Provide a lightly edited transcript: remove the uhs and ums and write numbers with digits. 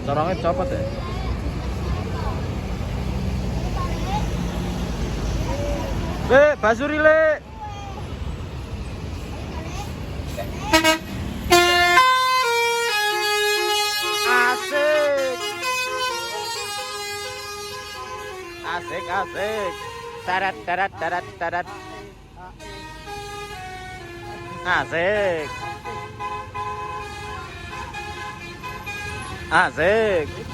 Corongnya copot ya. Basuri le. Asik. Asik, asik. Tarat, tarat, tarat, tarat. Asik. Asik.